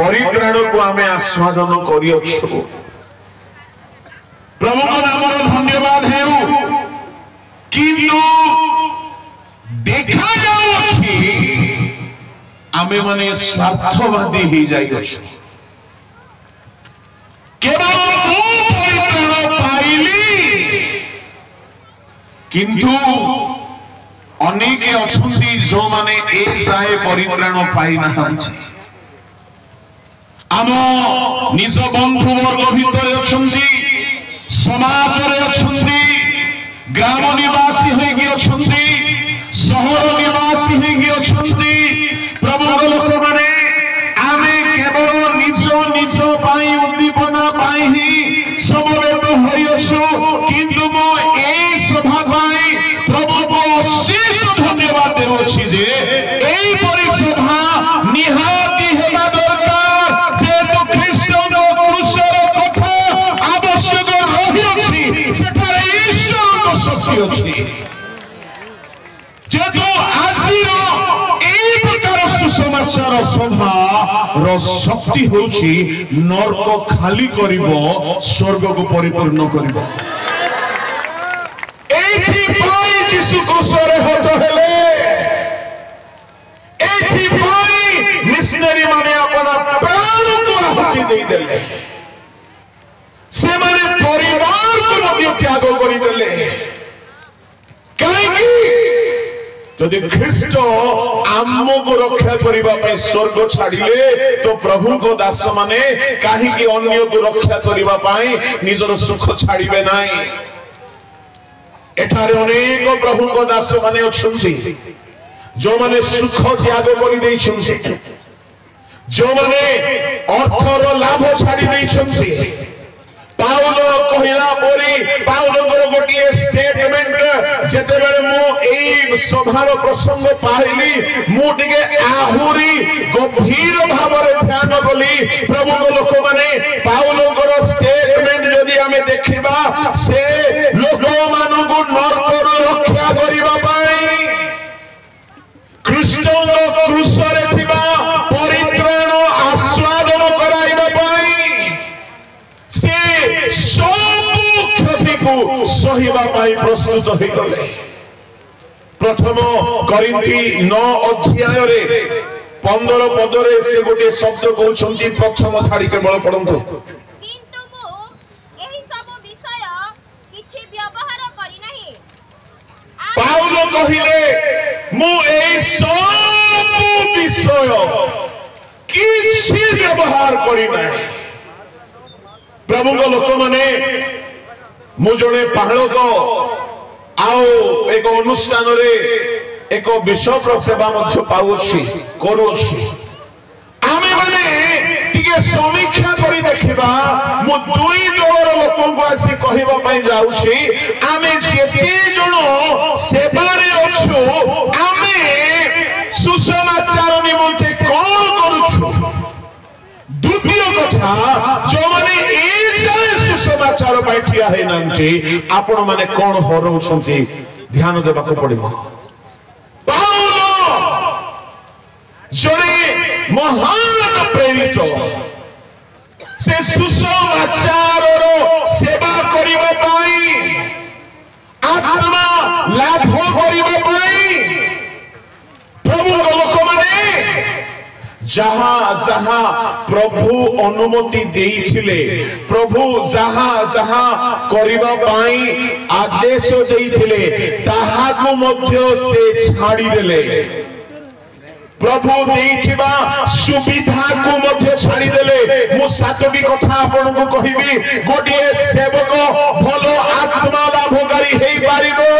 परित्राण को आमे आस्वादन करियछु। प्रभु को नाम धन्यवाद है किंतु देखा जाउछि आमे माने स्वार्थवादी ही जाइयछु। केवल परित्राण पाइली किंतु अनेक अछंती जो माने ए जाए परित्राण पाई नाहंती। आम निज बंधु वर्ग भितर अछंती, समाज रे अछंती, ग्राम निवासी होगी अछंती, शहर निवासी होगी अछंती। प्रभु लोक माने आमे केवल निज निज पाई उद्दीपना पाई ही समवेत होइछु किंतु मो ए सभा पाई प्रभु को अशेष धन्यवाद देउछि जे एई परिसभा निहाती हेबा दरकार जे तो ख्रीष्टन क्रूसर कथा आवश्यक रहिछि सेठारे ईश्वर शक्ति अछि। जे तो आजिर एई प्रकार सुसमाचार सभा रो शक्ति होछि नरक खाली करिवो स्वर्ग को परिपूर्ण करिवो। एथि पाई यीशु क्रूसरे हत हेले, एथि पाई मिशनरी माने अपना प्राण को आहुति दे देले, से माने परिवार को मध्य त्याग करि देले। काहे यदि ख्रीष्ट आमको रक्षा करिबा पे स्वर्ग छाड़िले तो प्रभु को दास माने काहे कि अन्य को रक्षा करिबा पाई निजर सुख छाड़िबे नाही। एठारे अनेक प्रभु को दास माने अछंती जो माने सुख त्याग करि दैछंती, जो माने अर्थर लाभ छाड़ी दैछंती। पाउल कहिला परी पाउलଙ୍କର गोटिए स्टेटमेंट जेते बेले मु एई सभार प्रसंग पाइली मु टिके आहुरी गंभीर भावरे ध्यान कली। प्रभु को लोक माने पाउलଙ୍କର स्टेटमेंट यदि हमें देखिबा से लोक मानु को नरकर रक्षा करिबा पाई ख्रीष्टन क्रूसरे थिबा परित्राण आस्वादन कराइबा पाई से सब क्षति को सहिबा पाई प्रस्तुत होई गले। प्रथम करिन्थी 9 अध्याय रे 15 पद रे से गोटे शब्द कहउछंती प्रथम थाड़ी केवल पढंतु। किंतु मो एही सब विषय किछि व्यवहार करि नाही। पाउल कहिले मु एही सब विषय किछि व्यवहार करि नाही। प्रभु को लोक माने मु जणे पाहलक आओ एक अनुष्ठान रे एक बिशप सेवा मध्य पाउछि करूछि। आमे माने टिके समीक्षा करी देखिबा मु दुई दलर लोकन को आसी कहिबा पई जाउछि आमे जेते जण सेवा रे अछु आमे सुसमाचार निमंते कोन करूछु। द्वितीय कथा जो माने सुसमाचार बैठिया है नांचे आपण माने कोन हरउछंती ध्यान देबा को पड़िबो। पाउल जणे महान प्रेरित से सुसमाचार रो सेवा करिबा पाई आत्मा लाभ करिबा पाई प्रभु लोक माने जहां जहां प्रभु अनुमति देइथिले प्रभु जहां जहां करिबा पाई आदेश देइथिले ताहा को मध्य से छाड़ी देले। प्रभु देइथिबा सुविधा को मध्य छाड़ी देले। मु सातटी कथा आपन को कहिबी गोटिए सेवक भलो आत्मा लाभकारी हेई पारिबो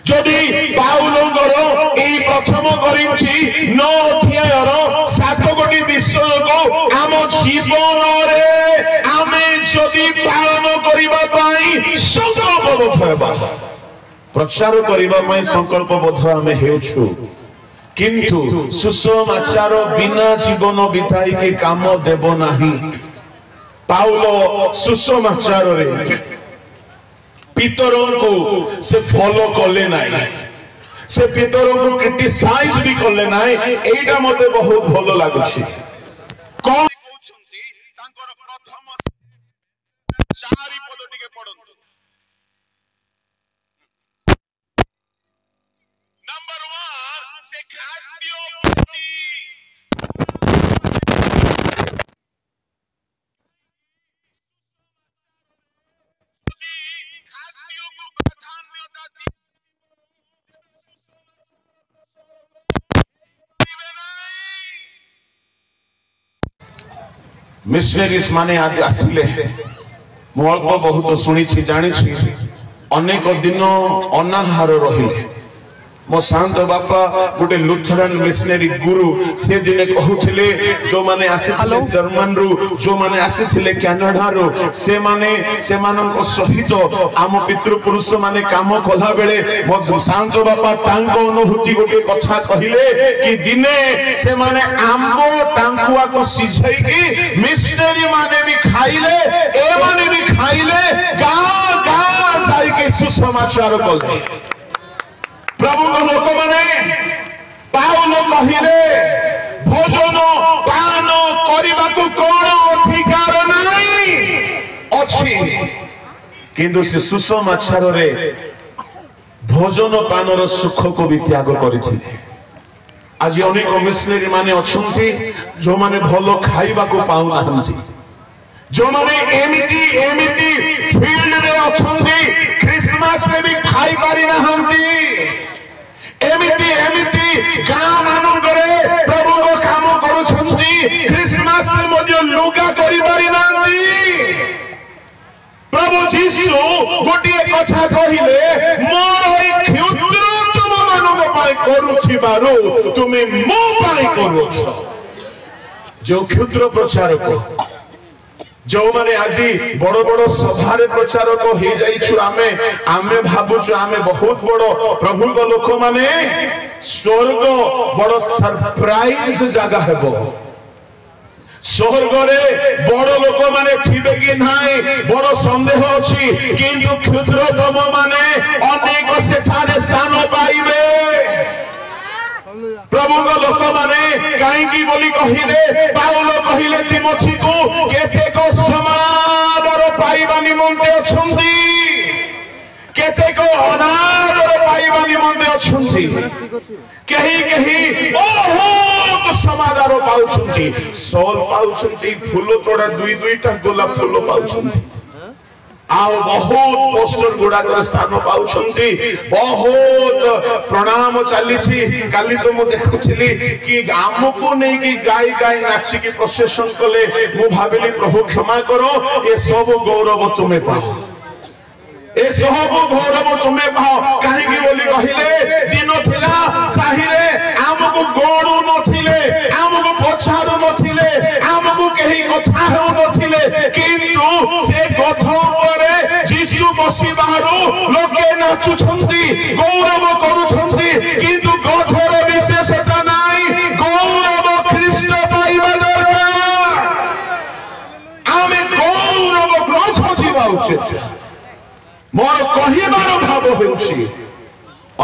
जदि पाउलंगर एई प्रथम करिन्थी 9 अध्यायर 7 गोटी विषय को आम जीवन रे आमे जदि पालन करिबा पाई संकल्पबद्ध हेबा प्रचार करिबा पाई संकल्पबद्ध आमे हेउछु किंतु सुसमाचार बिना जीवन बिताई के काम देबो नाही। पाउल सुसमाचार रे पितरों को से फॉलो कले नहीं से पितर को क्रिटिसाइज भी करले नाय एटा मते बहुत भलो लागुछि कोन कहउछंती तांकर प्रथम चारि पद टिके पढंतु नंबर 1 से खाद्य प्रति खाद्यों को प्राधान्यता दी मिशनरीज माने आदि आसिले मो अल्प बहुत शुणी जानी अनेक दिन अनाहार रहिले मो शांत बापा गोटे लुथरान मिशनरी गुरु से दिने कहउथिले जो माने आसीथिले जर्मन रु जो माने आसीथिले कनाडा रु से माने सेमानन सहित आम पितृपुरुष माने काम कला बेले मो शांत बापा तांको अनुभूति गोटे कथा कहिले कि दिने से माने आंबो टांकुआ को सिझाई कि मिशनरी माने भी खाइले ए माने भी खाइले गां गां जाई के सुसमाचार कले प्रभु को लोक माने पाउल कहिले भोजन पान करबा को कोन अधिकार नाही अछि किंतु से सुसमाचार रे भोजन पानर सुख को भी त्याग करिथिले आज अनेक मिशनरी माने अछंती जो माने भलो खाइबा को पाउ नाहंती जो माने एमिति एमिति फील्ड रे अछंती क्रिसमस रे भी खाइ पारि नाहंती एमिति एमिति गां मानकरे प्रभु को काम करूछंती क्रिसमस रे मध्य लुगा करि पारि नांती प्रभु जीशु गोटिए कथा कहिले मोर ए क्षुद्र तुम मानव पाई करूछि बारो तुमे मो पाई करूछ जो क्षुद्र प्रचारक जो माने आजी बड़ बड़ सभारे प्रचारक हो जाइछु आमे भाबुछु आमे बहुत बड़ प्रभु को लोक माने स्वर्ग बड़ सरप्राइज जगह हेबो स्वर्ग रे बड़ लोक माने थिबे कि नाही बड़ संदेह अछि किंतु क्षुद्रतम माने अनेक सेठारे स्थान पाइबे प्रभु को लोक माने काई की बोली कहिले पाउल कहिले तिमोथी को केते को समादर पाइबा निमंते अछंती केते को अनादर पाइबा निमंते अछंती केही केही बहुत समादर पाउछंती सोल पाउछंती फूल तोड़ा दुई दुईटा गोलाप फूल पाउछंती आओ बहुत पोस्टर गुड़ा कर स्थान पाउछंती बहुत प्रणाम चलीछि काली तो मु देखुछिली कि आमको नहीं कि गाय गाय नाची की प्रोसेशन कले मु भाबिली प्रभु क्षमा करो ये सब गौरव तुम्हें पाओ ए सब गौरव तुम्हें पाओ काहे की बोली कहिले दिन थिला साहिरे आमको गोडू नथिले आमको पछारू नथिले आमको केही कथा हो नथिले किंतु से गधो परे जीशु बसिबारू लोके नाचुछंती गौरव करूछंती किंतु गधोर विशेषता नाही गौरव ख्रीष्ट पाइबा दरकार आमे गौरव ग्रंथ जीवा उचित मोर कहिबार भाव हेउछि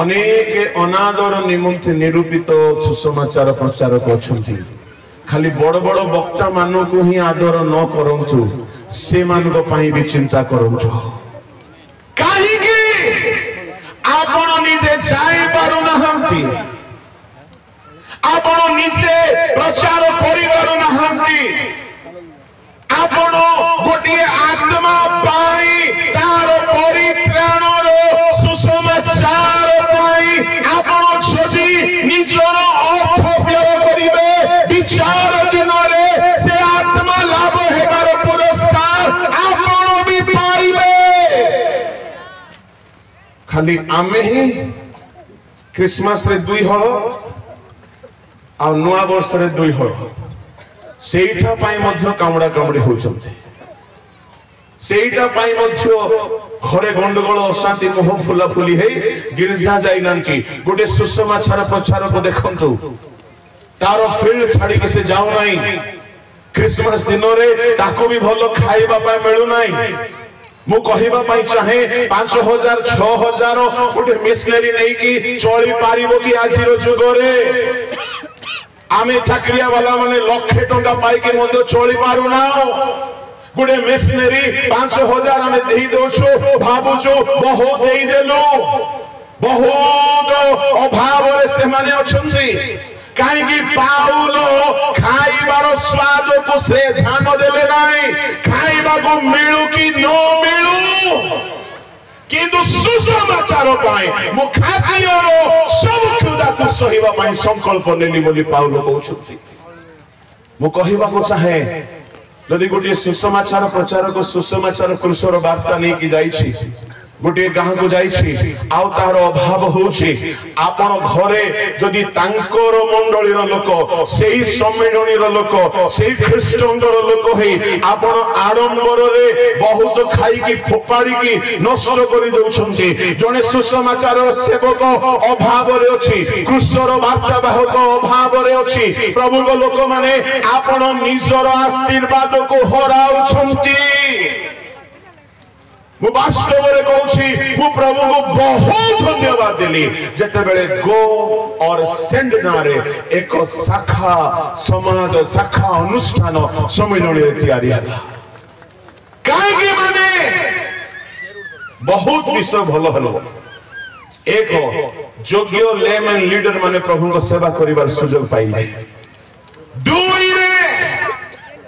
अनेक अनादर निमंते निरूपित सुसमाचार प्रचारक अछंती खाली बड़ बड़ वक्ता मानू को ही आदर न करंतु से मानक पई भी चिंता करंतु काहे कि आपण निजे जाई पारु नाहंती आपण निजे प्रचार करि पारु नाहंती आपण गोटिए आत्मा पाई तार परित्राणर सुसमाचार पाई आपण छजी निजर अर्थ व्यय करिवे विचार दिन रे से आत्मा लाभ हेबार पुरस्कार आपण भी पाइबे खाली आमे ही क्रिसमस रे दुई हल आ नुआ वर्ष रे दुई हल सेइठा पाई मध्य कामड़ा कामड़ी होचंती सेइठा पाई मध्य घरे गंडगोल अशांति मोह फुला फुली हे गिरजा जाई नांती गोटे सुसमाचार प्रचारक देखंतु तारो फील्ड छाड़ी के से जाऊ नाही क्रिसमस दिन रे ताको भी भलो खाइबा पाए मिलु नाही मु कहबा पई चाहे 5000 6000 गोटे मिशनरी नहीं कि चली पारिबो कि आजिर जुगरे आमे चाकरिया वाला माने लक्षे टंका पाई के मन्द चली पारु ना गोटे मिशनरी 5000 आमे देई दोछु भाबुछु बहुत देई देलु बहुत अभाव रे से माने अछंती कहीं पाउलो खाइबार स्वाद को से ध्यान देले नहीं खाइबा को मिलू कि न मिलू किंतु सुसमाचार पाए मो खातिर सब क्षुधा को सहिबा पाए संकल्प नेली बोली पाउलो कहउछथि मो कहबा को चाहे यदि गोटे सुसमाचार प्रचार को सुसमाचार कृष्णर वार्ता नहीं की जाइछि गोटे गाँ को जाइछि आउ तार अभाव होछि आपण घरे जदि तांकर मंडलीर लोक सेही सम्मेलनीर लोक सेही ख्रीष्टंकर लोक हेई आपण आडंबर रे बहुत खाई की फोपाड़ी की नष्ट करि दउछन्ति जने सुसमाचार सेवक अभाव रे अछि कृष्णर वार्ता बाहक अभाव रे अछि प्रभु को लोक माने आपण निजर आशीर्वाद को हराउछन्ति मु वास्तव में कहूँ मु प्रभु को बहुत धन्यवाद देली जते बेले गो और सेंड नारे एक शाखा समाज शाखा अनुष्ठान सम्मेलन रे तैयारी हला काहे माने बहुत विषय भलो हलो एक योग्य लेमन लीडर माने प्रभु को सेवा करिवार सुयोग पाइले दुई रे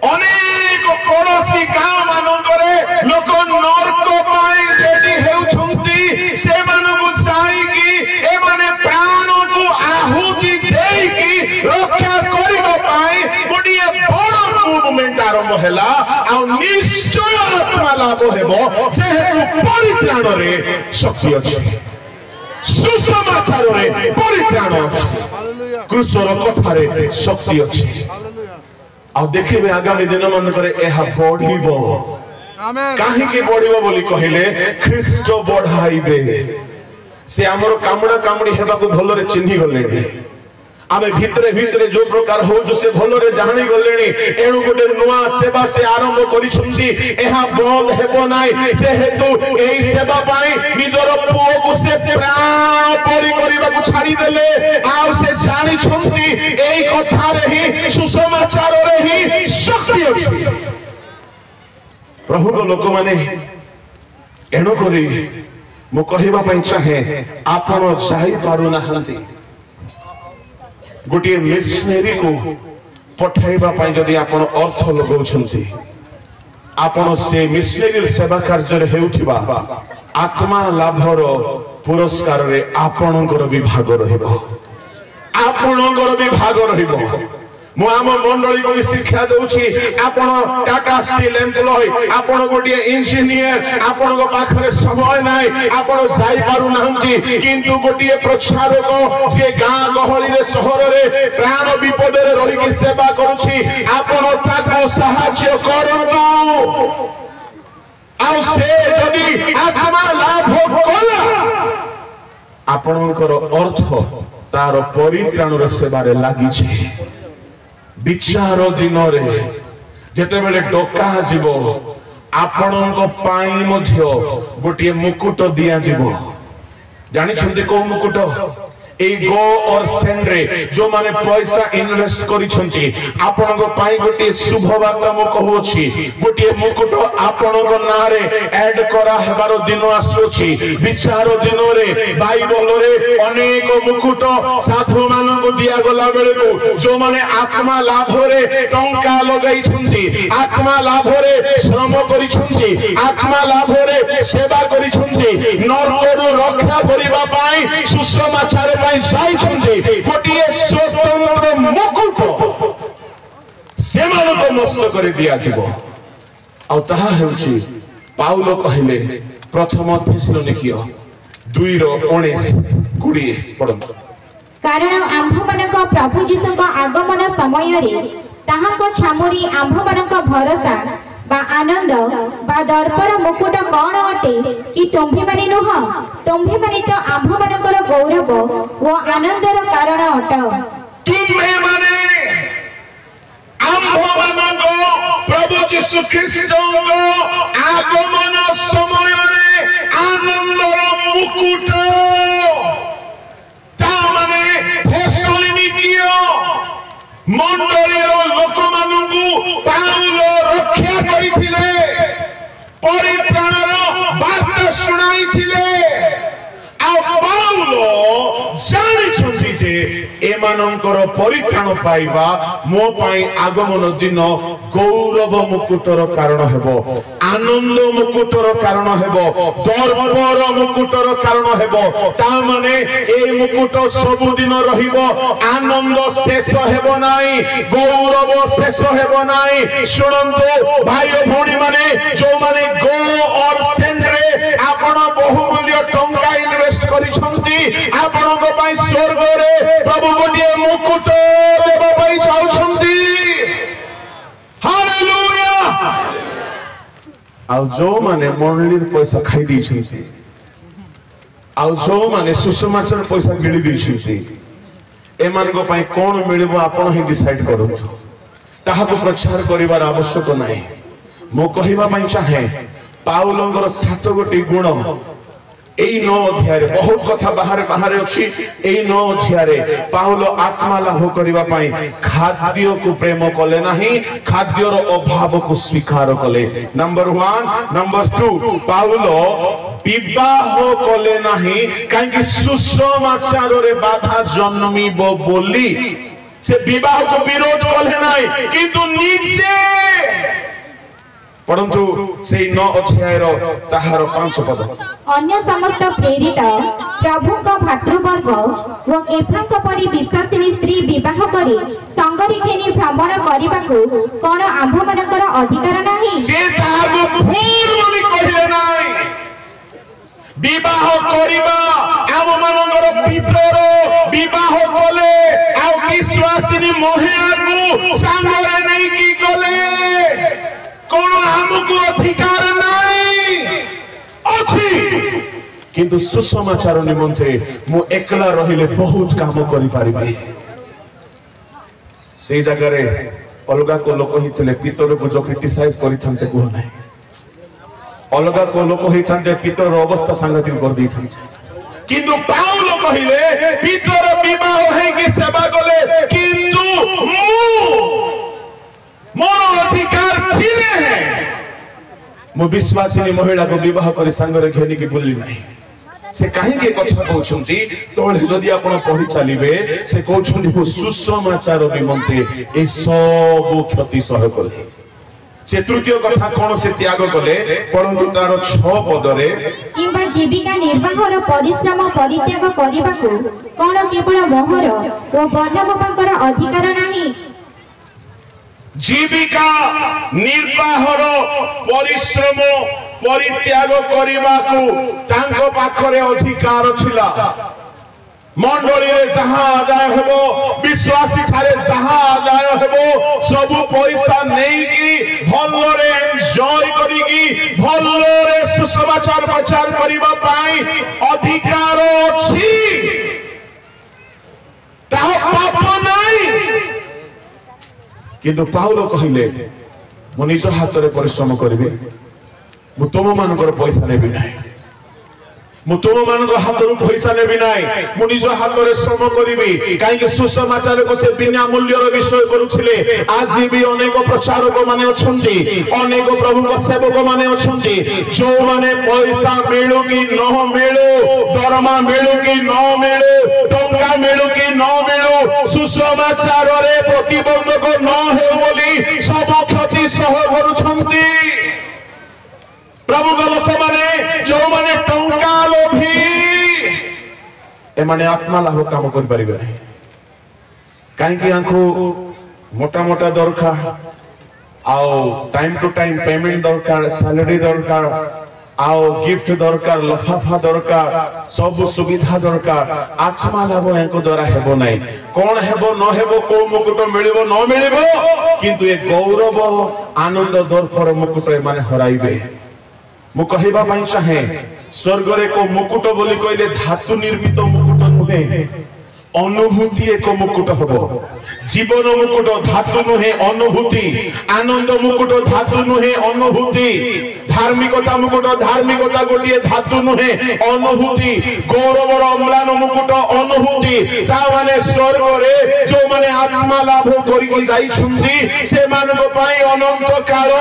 अनेक पड़ोसी गाँव मानकरे लोक नर्क पाई रेडी हेउछंती से मानकु चाहि कि ए माने प्राण को आहुति देई कि रक्षा करिबा पाई गोटिए बड़ मूवमेंट आरंभ हैला आ निश्चय आत्मा लाभ हेबो जेहेतु परित्राण रे शक्ति अछि सुसमाचार रे परित्राण अछि कृष्णर कथा रे शक्ति अछि आ देखिबे आगामी दिन मन करे एहा बढ़िबो आमेन काहे के बढ़िबो बोली कहिले ख्रीष्ट बढ़ाइबे से हमर कामड़ा कामड़ी हेबा को भलो रे चिन्ही गलेनी आमे भितरे भितरे जो प्रकार हो जो से भलो रे जानि गलेनी एणु गोटे नुआ सेवा से आरंभ करिसुंती एहा बंद हेबो नाइ जेहेतु एई सेवा पाई निजर पुओ को से प्राण परि करिबा को छाडी देले आ से जानि छुंती एई कथा रे ही सुसमाचार रे ही शक्ति अछि प्रभु को लोक माने एणु करी मु कहिबा पई चाहे आपण जाई पारु नाहंती गोटे मिशनरी को पठाइबा पाई जदि आपण अर्थ लगाउछंती आपण से मिशनरी सेवा कार्य रे हेउथिबा आत्मा लाभर पुरस्कार रे आपणकर विभाग रहिबो आपणकर विभाग रहिबो मु आम मंडली को शिक्षा दउछि आपण टाटा स्टील एम्प्लॉय आपण गोटे इंजीनियर आपण को पाखरे समय नाही आपण जाई पारु नाहंती किंतु गोटे प्रचारक जे गां गहली रे शहर रे प्राण विपद रे रहि के सेवा करूछि आपण ताको सहाय्य करंतु आ से जदी आत्मा लाभ होला आपणकर अर्थ तार परित्राण रे सेवा रे लागि छै विचार दिन जेते बेले डका जीवो आपणको पाई मध्य गोटे मुकुट दिया जीवो जानि छंती को मुकुट ए गो और सेंड रे जो माने पैसा इन्वेस्ट करि छंती आपणको पाई गोटे शुभ वार्ता मो कहउछि गोटे मुकुट आपणको ना रे ऐड करा हेबारो दिन आसुछि विचार दिन रे बाइबल रे अनेक मुकुट साधु मानन को दिया गला बेले को जो माने आत्मा लाभ रे टंका लगाई छंती आत्मा लाभ रे श्रम करि छंती आत्मा लाभ रे सेवा करि छंती नरकरु रक्षा करिबा पाई सुसमाचार जाई छंती गोटिए स्वतंत्र मुकुट सेमान को नष्ट कर दिया जीवो आ ताहा हेउची पाउलो कहिले प्रथम थेसलोनिकियो 2:19-20 पढंतु कारण आंभ मानक प्रभु जीसु को आगमन समय रे ताहा को छामुरी आंभ मानक भरोसा बा आनंद बा दर्पर मुकुट कौन अटे कि तुम्भे माने नुह तुम्भे माने तो आंभ मानकर गौरव वो आनंदर कारण अट तुम्भे माने आंभ मानक प्रभु यीशु ख्रीष्ट आगमन समय आनंदर मुकुट ताने फसलिनी किय मंडलीर लोक मानू पाउल रक्षा करथिले परित्राणर बार्ता शुणाइथिले आ पाउल जानिछन्ति जे एमानंकर परित्राण पाइबा मो पाई आगमन दिन गौरव मुकुटर कारण हेबो आनंद मुकुटर कारण हेबो दर्पर मुकुटर कारण हेबो ता माने ए मुकुट सब दिन रहिबो आनंद शेष हेबो नाही गौरव शेष हेबो नाही सुनंतु भाई भौणी माने जो माने गो और सेंड रे आपण बहुमूल्य टंका इन्वेस्ट करिसंती आपनक पई स्वर्ग रे प्रभु गोटे मुकुट देबा पई चाउछंती हालेलुया आउ जो माने मंडलीर पैसा खाई दैछंती आउ जो माने सुसमाचार पैसा गिळी दैछंती एमानक पई कोन मिलिबो आपण ही डिसाइड करंतु ताहाको प्रचार करिवार आवश्यक नाही मो कहिबा पई चाहे पाउलंगर 7 गोटी गुण এই 9 অধ্যায়ে বহুত কথা বাহারে বাহারে ଅଛି এই 9 অধ্যায়ে পাউল আত্মা লাভ করিবা পাই খাদ্যকু প্রেম কলে নাহি খাদ্যর অভাবকু স্বীকার কলে नंबर 1 नंबर 2 পাউল বিবাহ কলে নাহি কারণ সুসমাচারে বাধা জন্মিব বলি সে বিবাহকু বিরোধ কলে নাই কিন্তু নিজে परंतु से 9 अध्यायर ताहार 5 पद अन्य समस्त प्रेरित प्रभु का भातृवर्ग व केफाଙ୍କ परि विश्वासिनी स्त्री विवाह करी संगरी घेनी भ्रमण करिबाकू कोन आंभ मानकर अधिकार नाही से ताहाको भूल बोली कहिले नाही विवाह करिबा आम मानकर पितर विवाह कले आ विश्वासिनी महिलाकू संगरे नै की कले कोन हमको अधिकार नाही अछि किंतु सुसमाचार निमंत्रे मु एकला रहिले बहुत काम करि पारिबे से जगह रे अलगा को लोक हितले पितर को जो क्रिटिसाइज करिथन्ते को नाही अलगा को लोक हितन्ते पितर अवस्था सांगतिक कर दिथन्ते किंतु पाउल कहिले पितर विवाह है कि सेवा गले किंतु मोर अधिकार छिने है मो विश्वासिनी महिला को विवाह करी संगरे घेनी की बोली नहीं से कहीं के कथा कहउछंती तोळे जदि आपण पढि चलिबे से कहउछंती हो सुसमाचार निमंते ए सब क्षति सह कले से तृतीय कथा कोन से त्याग कले परंतु तार 6 पदरे किंबा जीविका निर्वाहर परिश्रम परित्याग करिबाकू कोन केवल मोहर ओ वर्णबाबांकर अधिकार नाही जीविका निर्वाहर परिश्रम परित्याग करिबाकू तांको पाखरे अधिकार छिला मंडली रे जहां आदाय हेबो विश्वासी थारे जहां आदाय हेबो सब पैसा नहीं की भल्लो रे एन्जॉय करी की भल्लो रे सुसमाचार प्रचार करिबा पाई अधिकार अछि ताहा पाप नाही किंतु पाउल कहिले मु निज हाथ रे परिश्रम करिबे मु तुम मानकर पैसा नेबि नाही मु तुम मानकर हाथ रो पैसा नेबि नाही मु निज हाथ रे श्रम करिबे काहे कि सुसमाचार को से बिना मूल्य रो विषय करूछिले आज भी अनेक प्रचारक माने अछंती अनेक प्रभु को सेवक माने अछंती जो माने पैसा मिलु कि न मिलु दरमा मिलु कि न मिलु टंका मिलु कि न मिलु सुसमाचार रे प्रतिबंधक न हे बोली सब क्षति सह करूछंती प्रभु को लोक माने जो माने टंका लोभी ए माने आत्मा लाभ काम कर परिबे काहे कि आंखो मोटा मोटा दरकार आओ टाइम टू टाइम पेमेंट दरकार सैलरी दरकार आओ गिफ्ट दरकार लफाफा दरकार सब सुविधा दरकार आत्मा लाभ एको द्वारा हेबो नाही कोन हेबो न हेबो को मुकुट मिलिबो न मिलिबो किंतु ए गौरव आनंद दर्पर मुकुट ए माने हराइबे मु कहिबा पई चाहे स्वर्ग रे को मुकुट बोली कहले धातु निर्मित मुकुट नुहे अनुभूति एक मुकुट हम जीवन मुकुट धातु नुहे अनुभूति आनंद मुकुट धातु नुहे अनुभूति धार्मिकता मुकुट धार्मिकता गोटे धातु नुहे अनुभूति गौरवर अम्लान मुकुट अनुभूति ताने स्वर्ग रे जो माने आत्मा लाभ करके जाइछुंती से मानको पाई अनंत काल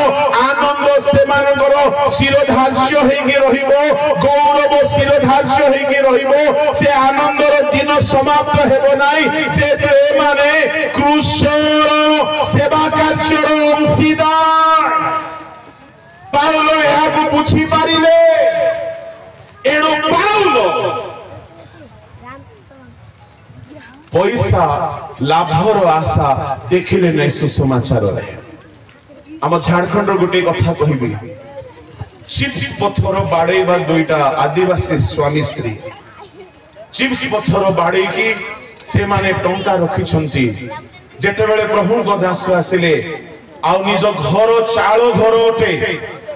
आनंद से मानकर शिरोधार्य हेके रहिबो गौरव शिरोधार्य हेके रहिबो से आनंदर दिन समाप्त हेबो नाही जे ए माने कृष्ण सेवा कार्यर अंशीदार पाउलो एहाको बुझी पारिले एणु पाउलो पैसा लाभर आशा देखिले नै सुसमाचार रे आम झारखंड गोटे कथा कहबी चिप्स पत्थर बाड़ेबा दुईटा आदिवासी स्वामी स्त्री चिप्स पत्थर बाड़े की से माने टंका रखिछंती जेते बेले प्रभु को दास आसिले आ निज घर चाल घर ओटे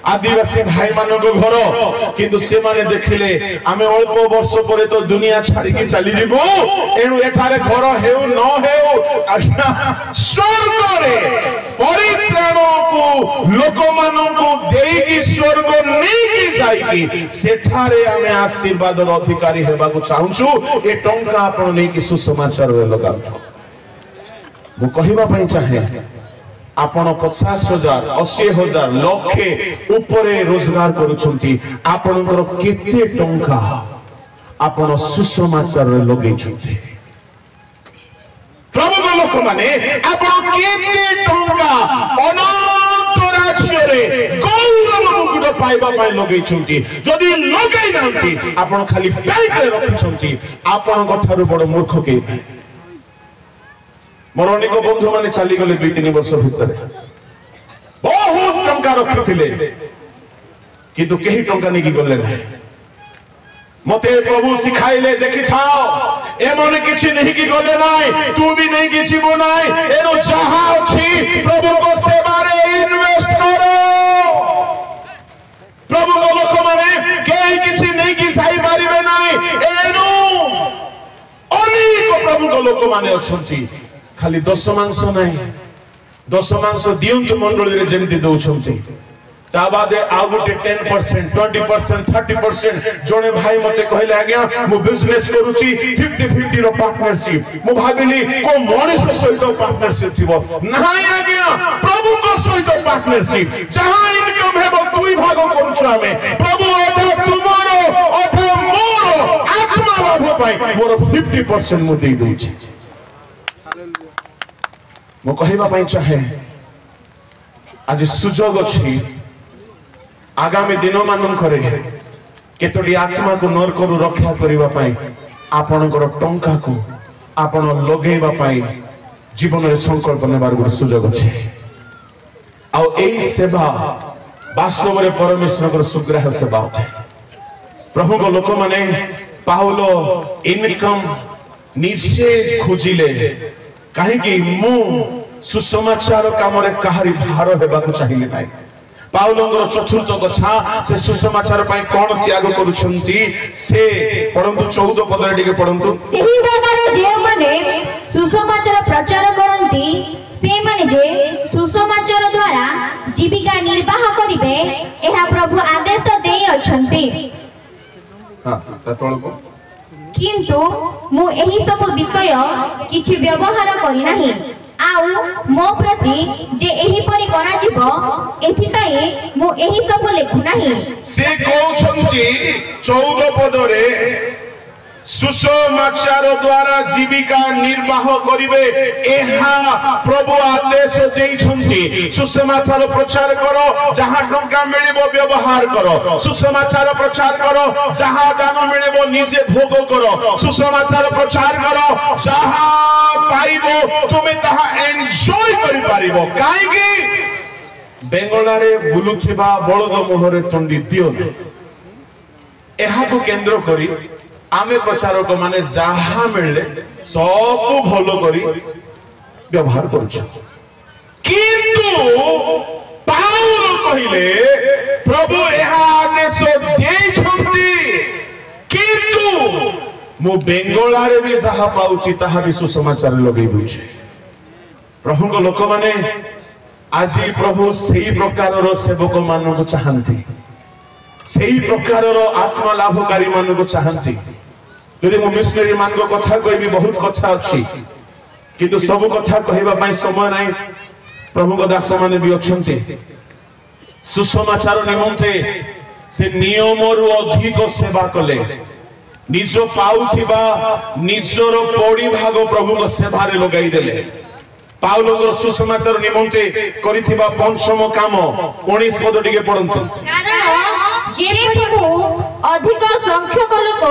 आदिवासी भाई मानक घर किंतु से माने देखिले आमे अल्प वर्ष परे तो दुनिया छाड़ी के चली जीवो एनु एठारे घर हेउ न हेउ आज्ञा स्वर्ग रे परित्राण को लोक मानकु देई की स्वर्ग नै की जाई की सेठारे आमे आशीर्वाद रो अधिकारी हेबा को चाहूछु ए टंका आपण नै की सुसमाचार रे लगाउ मु कहिबा पई चाहे आपण 50,000 80,000 लक्षे ऊपर रोजगार करुछंती आपणकर केते टंका आपण सुसमाचार रे लगै छथि प्रभु लोक माने आपण केते टंका अनंत राज्य रे गौरव मुकुट पाइबा पई लगै छथि जदि लगै नांती आपण खाली बैंक रे रखिछंती आपण कथारु बड़ मूर्ख के मोर अनेक बंधु माने चली गले 2-3 वर्ष भितर बहुत टंका रखिथिले किंतु केही टंका नहीं गले ना मते प्रभु सिखाइले देखि थाओ ए मने किछि नहीं की गले नाय तू भी नहीं किछि बो नाय एनो जहा अछि प्रभु को सेवा रे इन्वेस्ट करो प्रभु को लोक माने केही किछि नहीं की साई पारिबे नाय एनो अनेक प्रभु को लोक माने अछंती खाली दश मांस नहीं दश मांस दियंतु मंडली रे जेमति दउछंती ता बादे आ गोटे 10% 20% 30% जोने भाई मते कहले आज्ञा मु बिजनेस करूची 50-50 रो पार्टनरशिप मु भाबिली को मनीष सहित पार्टनरशिप थिबो नाही आज्ञा प्रभु को सहित पार्टनरशिप जहां इनकम हेबो दुई भाग करूछु हमें प्रभु अधा तुमरो अधा मोरो आत्मा लाभ पाई मोर 50% मु देई दउची मो कहिबा पई चाहे आज सुजोग अछि आगामी दिन मानन करे केतोडी आत्मा को नरकरु रक्षा करिबा पई आपनकर टंका को आपण लगेबा पई जीवन रे संकल्प नेबार गुर सुजोग अछि आ एई सेवा वास्तव रे परमेश्वर को सुग्राह सेवा उठे प्रभु को लोक माने पाउलो इनकम निजे खोजिले कहीं कि मु सुसमाचार काम रे कहारी भार हेबा को चाहिए नाही पाउलंगर चतुर्थ कथा से सुसमाचार पई कोन त्याग करूछंती से परंतु 14 पद रे टिके पढंतु एही प्रकार जे माने सुसमाचार प्रचार करंती से माने जे सुसमाचार द्वारा जीविका निर्वाह करिवे एहा प्रभु आदेश देई अछंती हां ततळको किंतु मु एही सब विषय किछि व्यवहार करि नाही आउ मो प्रति जे एही परि करा जीवो एथि पई मु एही सब लेखु नाही से कहउछंती 14 पद रे सुसमाचार द्वारा जीविका निर्वाह करिवे एहा प्रभु आदेश देइछंती सुसमाचार प्रचार करो जहां टंका मिलिबो व्यवहार करो सुसमाचार प्रचार करो जहां दान मिलिबो निजे भोग करो सुसमाचार प्रचार करो जहां पाइबो तुमे ताहा एन्जॉय करि पारिबो काहे कि बेंगला रे बुलुथिबा बळद मोहरे तंडी दियो एहा को केंद्र करी आमे प्रचारक माने जहा मिलले सब भलो करी व्यवहार करछ किंतु पाउल कहिले प्रभु एहा आदेश देछंती किंतु मु बेंगोलारे भी जहा पाउची ताहा भी सुसमाचार लगे बुझे प्रभु को लोक माने आज प्रभु सही प्रकार सेवक मान को चाहती सही प्रकार आत्मा लाभकारी मान को चाहती यदि मु मिशनरी मान को कथा कहबी बहुत कथा अच्छी किंतु सब कथा कहबा समय नहीं प्रभु को दास माने भी अच्छे सुसमाचार निमंते से नियम रु अधिक सेवा कले निज पाउथिबा निजर पड़ी भाग प्रभु को सेवा रे लगाई देले पाउलर सुसमाचार निमंते करिथिबा पंचम काम 19 पद टिके पढंतु कारण जे प्रभु अधिक संख्यक लोक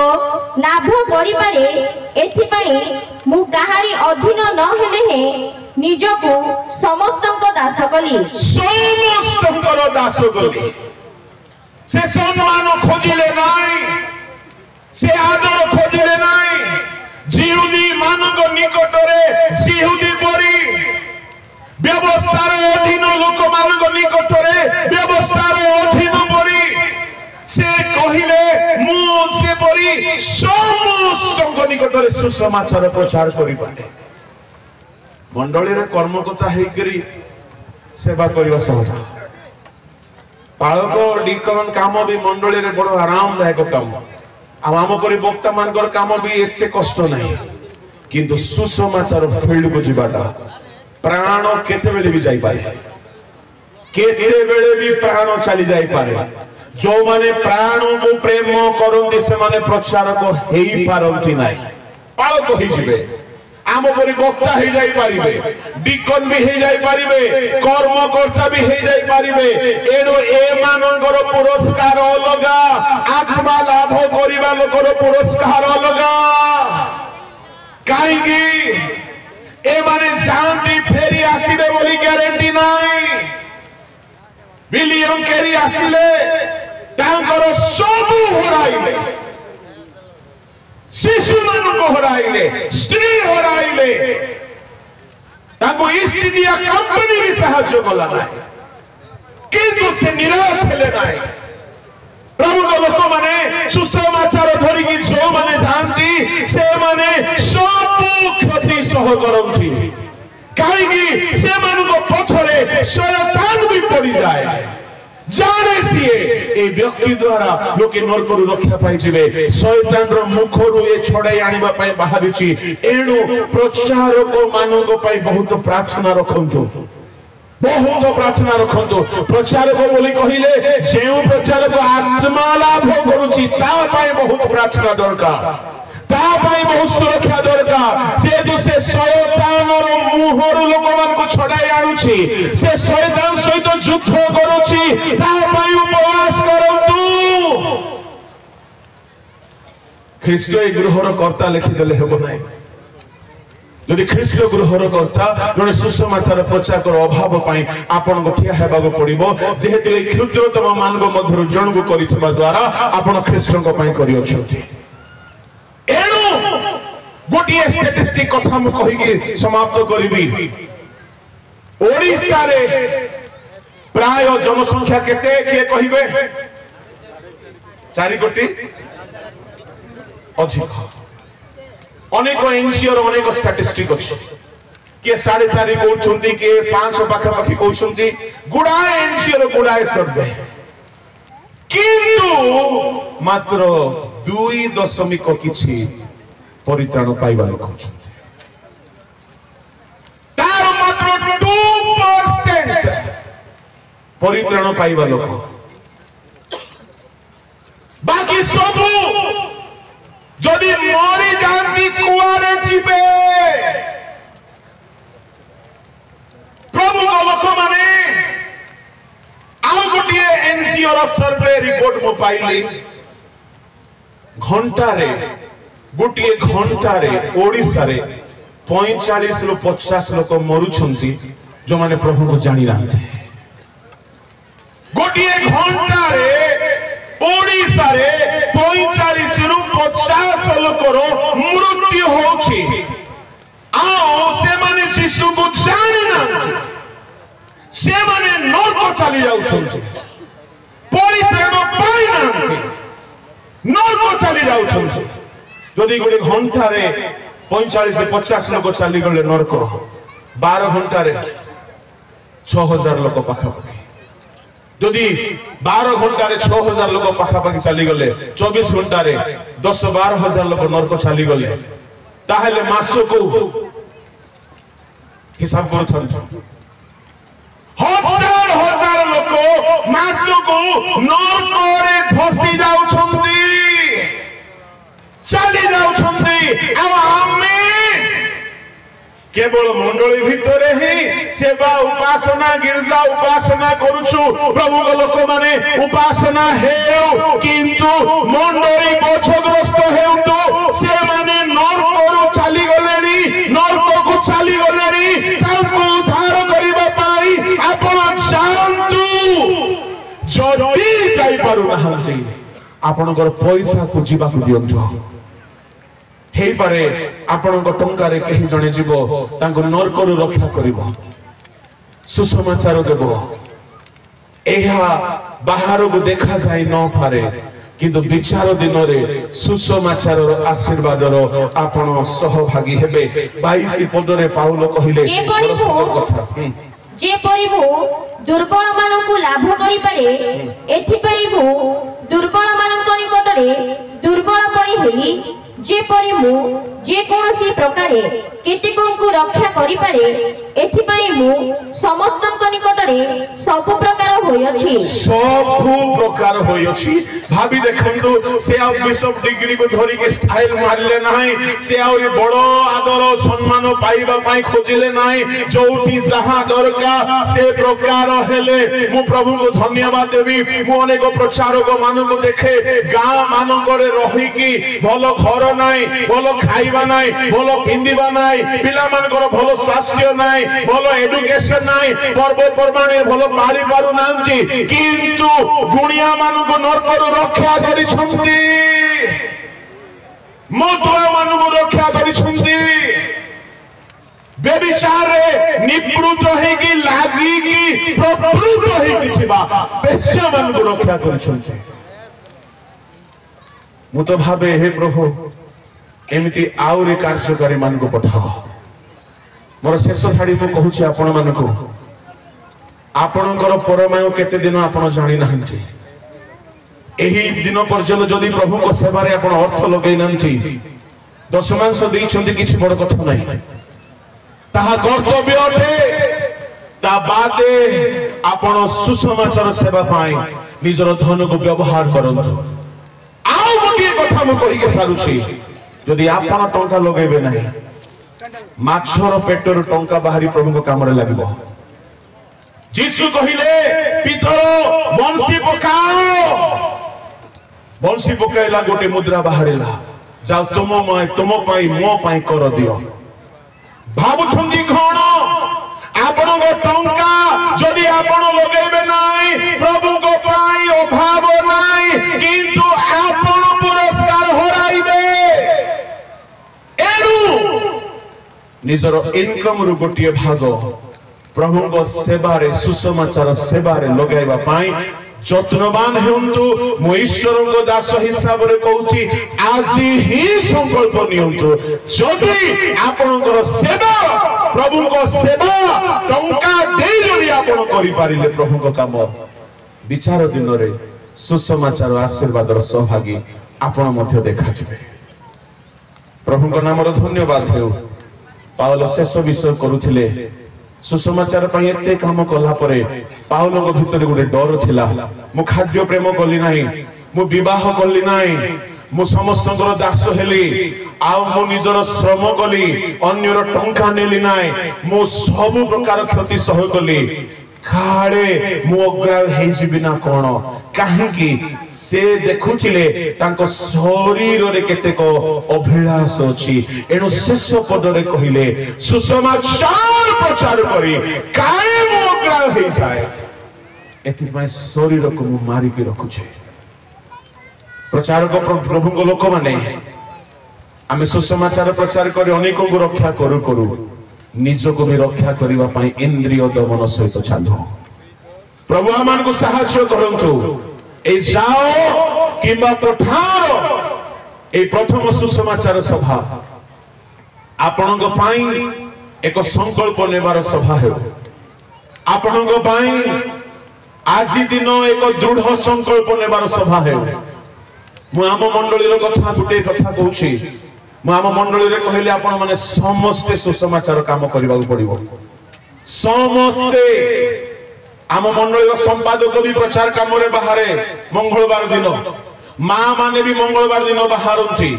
लाभ करि पारे एथि पई मु काहारी अधीन न हेले हे निजको समस्तक दास कली समस्तकर दास कली से सम्मान खोजिले नाई से आदर खोजिले नाई जिहुदी मानक निकटरे जिहुदी परी व्यवस्थार अधीन लोक मानक निकटरे व्यवस्थार अधीन परी से कहिले मु से परी समस्त निकटरे सुसमाचार प्रचार करि पारे मंडली रे कर्मकर्ता हेकरी सेवा करबा सहज पालक डिकन काम भी मंडली रे बड़ आरामदायक काम आम परी वक्ता मानकर काम भी एते कष्ट नहीं किंतु सुसमाचार फील्ड को जीवाटा प्राण केते बेले भी जाई पारे केते बेले भी प्राण चली जाई पारे जो माने प्राण को प्रेम करंती से माने प्रचारक हेई पारंती नाही पालक होई जिवे आम परी वक्ता हो जाई पारिबे डिकन भी हो जाई पारिबे कर्मकर्ता भी हो जाई पारिबे एरो ए मानकर पुरस्कार अलगा आत्मा लाभ करिबा लोकर पुरस्कार अलगा काहेकि ए माने जानती फेरी आसीबे बोली ग्यारंटी नाही विलियम केरी आसीले तांकर सब हराइले शिशु मान को हराइले स्त्री हराइले ताको स्थितिया कंपनी भी साहाय्य कला नाही किंतु से निराश हेले नाही प्रभु को लोक माने सुसमाचार धरि कि जो माने जानती से माने सब क्षति सह करंती काहे कि से मान को पछरे शैतान भी पड़ी जाए जाने सीए ए व्यक्ति द्वारा लोके नरकरु रक्षा पाई जिवे शैतान रो मुखरु ए छड़ाई आनिबा पई बाहरिची एणु प्रचारक मानक पई बहुत प्रार्थना रखंतु बहुत प्रार्थना रखंतु प्रचारक बोली कहिले जेउ प्रचारक आत्मा लाभ करूची ता पई बहुत प्रार्थना दरकार ता पई बहुत सुरक्षा दरकार जेतु से शैतान रो मुहरु लोक मान को छड़ाई आनुची से शैतान सहित युद्ध करूची ता पई उपवास करंतु ख्रीष्ट ए गृहर कर्ता लिखि देले हेबो नाही यदि ख्रीष्ट गृहर कर्ता जने सुसमाचार प्रचार कर अभाव पई आपन को ठिया हेबागो पड़िबो जेहेतु ए क्षुद्रतम मानव मध्यरु जण को करितबा द्वारा आपन ख्रीष्ट को पई करि अछथि एणु गोटिए स्टैटिस्टिक कथा मु कहि समाप्त करिबी ओडिसा रे प्राय जनसंख्या केते के कहिबे 4 कोटी अधिक अनेक एनसीओ अनेक स्टैटिस्टिक अछि के 4.5 कहउछंती के 5 पाखा पाखी कहउछंती गुडाए एनसीओ गुडाए सर्वे किंतु मात्र 2 किछि परित्राण पाइबा लोक कहउछंती तार मात्र 2% परित्राण पाइबा लोक बाकी सब जदि मरी जानती कुआरे जीवे प्रभु को लोक माने आउ गोटिए एनसीओ रो सर्वे रिपोर्ट मो पाइली घंटारे गोटिए घंटारे ओडिसा रे 45 रु 50 लोक मरुछंती जो माने प्रभु को जानि नांते गोटिए घंटारे ओडिसा रे 45 रु 50 लोकर मृत्यु होछि आओ से माने यीशु को जानि नांते से माने नरक चली जाउछंती परित्राण पाई नांते नरक चली जाउछंती जदि गोटे घंटारे 45-50 लोक चली गले नरक 12 घंटारे 6000 लोक पाखापाखि जदि 12 घंटारे 6000 लोक पाखापाखि चली गले 24 घंटारे 10-12 हजार लोक नरक चली गले ताहले मासको हिसाब कर हजार हजार लोक मासको नरकरे धसी जाउछन्ती चली जाउछन्ती आमे केवल मंडली भितरे ही सेवा उपासना गिरजा उपासना करूछु प्रभु को लोक माने उपासना हेउ किंतु मंडली बोझग्रस्त हेउतो से माने नरकरु चली गलेनी नरक को चली गलेनी ताको उद्धार करिबा पाई आपण जानतु जदी जाई पारु नाहंती आपनकर पैसा को जीवा को दियंतो हे पारे आपनक टंकारे कहीं जणे जीव तांको नरकरु रक्षा करिवो सुसमाचार देबो एहा बाहर को देखा जाय न पारे किंतु विचार दिन रे सुसमाचार आशीर्वाद रो आपण सहभागी हेबे 22 पद रे पाउल कहिले जे परिबो दुर्बल मानकु लाभ करि पारे एथि परिबो दुर्बल मानक निकटरे दुर्बल परि हेली जे परि मु जे कोनसी प्रकारे केतेकंकु रक्षा करि पारे एथि पई मु समस्तक निकटरे सब प्रकार होय अछि भाबी देखंतु से आ बिशप डिग्री को धरि के स्टाइल मारले नाही से आउरी बडो आदर सम्मान पाइबा पाई खोजिले नाही जोठी जहां दरका से प्रकार हेले मु प्रभु को धन्यवाद देबी मु अनेक प्रचारक मान को देखे गां मान करे रही की भलो घर नाही भलो खाइबा नाही भलो पिंदिबा नाही पिला मान को भलो स्वास्थ्य नाही भलो एजुकेशन नाही पर्व परमाने भलो पाली पारु नांती किंतु गुणिया मान को नरकरु रक्षा करि छंती मधुआ मान को रक्षा करि छंती बेविचारे निवृत्त है कि लागी कि प्रवृत्त है कि छिबा बेश्या मान को रक्षा करि छंती मु तो भाबे हे प्रभु एमिति आउरी कार्यकारी मान को पठाओ मोर शेष थाड़ी मु कहूची आपण मान को आपणकर परमायु केते दिन आपण जानि नाहंती एही दिन पर्यंत जदि प्रभु को सेवा रे आपण अर्थ लगै नांती दशमांश दैछन्ती किछि बड़ कथा नाही ताहा कर्तव्य अटे ता बादे आपण सुसमाचार सेवा पाई निजर धन को व्यवहार करंतु आउ गोटे कथा मु कहि के सारुछि जदि आपण टंका लगेबे नाही माछर पेटर टंका बाहरी प्रभु को काम रे लागबो जीसु कहिले पितर बंसी पकाइला गोटे मुद्रा बाहरिला जाओ तुम पाई मो पाई कर दियो भाबुछंती कोन आपण को टंका जदि आपण लगेबे नाही प्रभु को पाई अभाव नाही किंतु आपण पुरस्कार हराइबे एनु निजर इनकम रु गोटे भाग प्रभु को सेवा रे सुसमाचार सेवा रे लगाइबा पाई जत्नवान हेउंतु मो ईश्वर को दास हिसाब रे कहूची आज ही संकल्प नियंतु जदि आपनकर सेवा प्रभु को सेवा टंका दे जदि आपन करि पारिले प्रभु को काम विचार दिन रे सुसमाचार आशीर्वाद रो सहभागी आपन मध्य देखा जिवे प्रभु को नाम रो धन्यवाद हेउ पावल शेष विषय करूथिले सुसमाचार पाई एते काम कला परे पाउल को भीतर गोटे डर थिला मु खाद्य प्रेम कली नाही मु विवाह कली नाही मु समस्तकर दास हेली आ मु निजर श्रम कली अन्यर टंका नेली नाही मु सब प्रकार क्षति सह कली खाड़े मु अग्राह हे जिबि ना कोन काहे कि से देखुचिले तांको शरीर रे केते को अभिलाष अछि एनु शेष पद रे कहिले सुसमाचार प्रचार करी काहे मु अग्राह हे जाय एति पय शरीर को मु मारी के रखु छे प्रचार को प्रभु को लोक माने आमे सुसमाचार प्रचार करी अनेक को रक्षा करू करू निज को भी रक्षा करबा पई इंद्रिय दमन सहित चालू प्रभु आमान को सहायता करंतु ए जाओ किबा पठाओ এই প্রথম সুসমাচার সভা ଆପଣଙ୍କ ପାଇଁ ଏକ ସଂକଳ୍ପ ନେବାର ସଭା ହେଉ। ଆପଣଙ୍କ ପାଇଁ ଆଜି ଦିନ ଏକ ଦୃଢ ସଂକଳ୍ପ ନେବାର ସଭା ହେଉ। ମୁଁ ଆମ ମଣ୍ଡଳୀର କଥା ଗୋଟେ କଥା କହୁଛି। ମୁଁ ଆମ ମଣ୍ଡଳୀରେ କହିଲେ ଆପଣ ମାନେ ସମସ୍ତେ ସୁସମାଚାର କାମ କରିବାକୁ ପଡିବ। ସମସ୍ତେ ଆମ ମଣ୍ଡଳୀର ସମ୍ପାଦକ ବି ପ୍ରଚାର କାମରେ ବାହାରେ ମଙ୍ଗଳବାର ଦିନ, ମା ମାନେ ବି ମଙ୍ଗଳବାର ଦିନ ବାହାରନ୍ତି।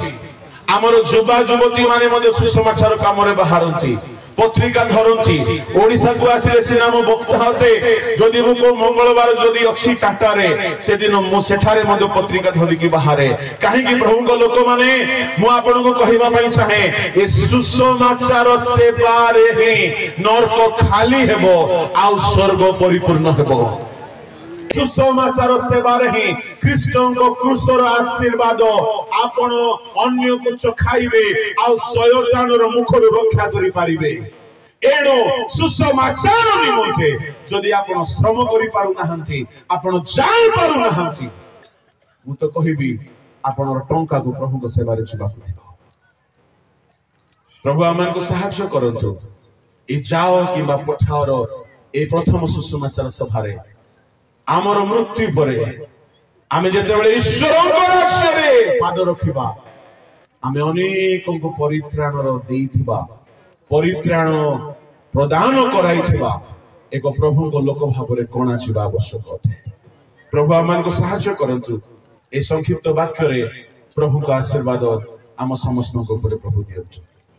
ଆମର ଯୁବା ଯୁବତୀ ମାନେ ମଧ୍ୟ ସୁସମାଚାର କାମରେ ବାହାରନ୍ତି, ପତ୍ରିକା ଧରନ୍ତି। ଓଡିଶାକୁ ଆସିଲେ ସିନା ମୁଁ ବକ୍ତା ଅଟେ, ଯଦି ମୁଁ କୋଉ ମଙ୍ଗଳବାର ଯଦି ଅଛି ଟାଟାରେ, ସେଦିନ ମୁଁ ସେଠାରେ ମଧ୍ୟ ପତ୍ରିକା ଧରିକି ବାହାରେ। କାହିଁକି ପ୍ରଭୁଙ୍କ ଲୋକମାନେ, ମୁଁ ଆପଣଙ୍କୁ କହିବା ପାଇଁ ଚାହେଁ, ଏ ସୁସମାଚାର ସେବାରେ ହିଁ ନର୍କ ଖାଲି ହେବ ଆଉ ସ୍ୱର୍ଗ ପରିପୂର୍ଣ୍ଣ ହେବ। ସୁସମାଚାର ସେବାରେ ହିଁ ଖ୍ରୀଷ୍ଟଙ୍କ କ୍ରୁଶର ଆଶୀର୍ବାଦ ଆପଣ ଅନ୍ୟକୁ ଚଖାଇବେ ଆଉ ଶୟତାନର ମୁଖରୁ ରକ୍ଷା କରିପାରିବେ। ଏଣୁ ସୁସମାଚାର ନିମନ୍ତେ ଯଦି ଆପଣ ଶ୍ରମ କରିପାରୁନାହାନ୍ତି, ଆପଣ ଯାଇପାରୁନାହାନ୍ତି, ମୁଁ ତ କହିବି ଆପଣର ଟଙ୍କାକୁ ପ୍ରଭୁଙ୍କ ସେବାରେ ଯିବାକୁ ଥିବ। ପ୍ରଭୁ ଆମମାନଙ୍କୁ ସାହାଯ୍ୟ କରନ୍ତୁ। ଏ ଯାଅ କିମ୍ବା ପଠାଅର ଏ ପ୍ରଥମ ସୁସମାଚାର ସଭାରେ ଆମର ମୃତ୍ୟୁ ପରେ ଆମେ ଯେତେବେଳେ ଈଶ୍ୱରଙ୍କ ରାଜ୍ୟରେ ପାଦ ରଖିବା, ଆମେ ଅନେକଙ୍କୁ ପରିତ୍ରାଣର ଦେଇଥିବା, ପରିତ୍ରାଣ ପ୍ରଦାନ କରାଇଥିବା ଏକ ପ୍ରଭୁଙ୍କ ଲୋକ ଭାବରେ ଗଣାଯିବା ଆବଶ୍ୟକ ଅଟେ। ପ୍ରଭୁ ଆମମାନଙ୍କୁ ସାହାଯ୍ୟ କରନ୍ତୁ। ଏ ସଂକ୍ଷିପ୍ତ ବାକ୍ୟରେ ପ୍ରଭୁଙ୍କ ଆଶୀର୍ବାଦ ଆମ ସମସ୍ତଙ୍କ ଉପରେ ପ୍ରଭୁ ଦିଅନ୍ତୁ।